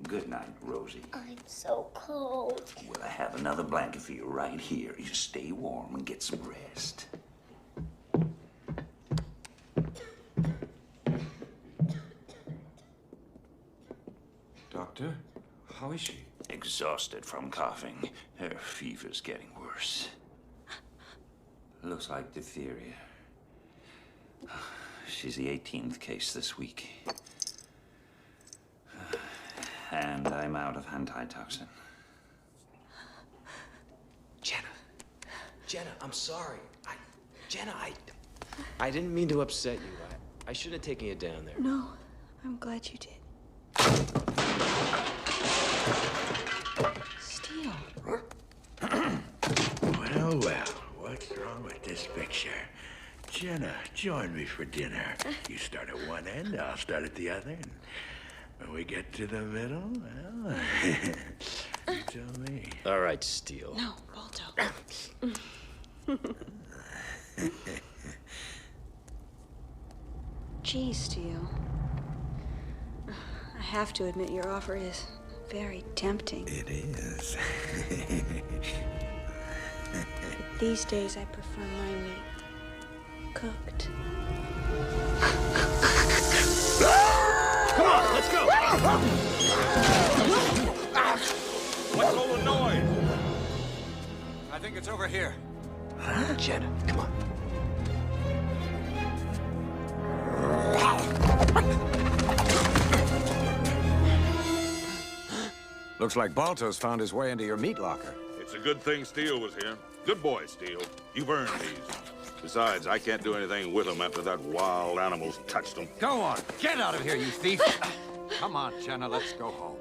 Good night, Rosy. I'm so cold. Well, I have another blanket for you right here. You stay warm and get some rest. Doctor, how is she? Exhausted from coughing. Her fever's getting worse. Looks like diphtheria. She's the 18th case this week. And I'm out of antitoxin. Jenna, I'm sorry. I didn't mean to upset you. I shouldn't have taken you down there. No, I'm glad you did. Steele. Well, what's wrong with this picture? Jenna, join me for dinner. You start at one end, I'll start at the other. And when we get to the middle, well, you tell me. All right, Steele. No, Balto. Gee, Steele. I have to admit your offer is very tempting. It is. But these days I prefer my meat cooked. Come on, let's go! What's all the noise? I think it's over here. Jenna, come on. Looks like Balto's found his way into your meat locker. It's a good thing Steele was here. Good boy, Steele. You've earned these. Besides, I can't do anything with them after that wild animal's touched them. Go on, get out of here, you thief! Come on, Jenna, let's go home.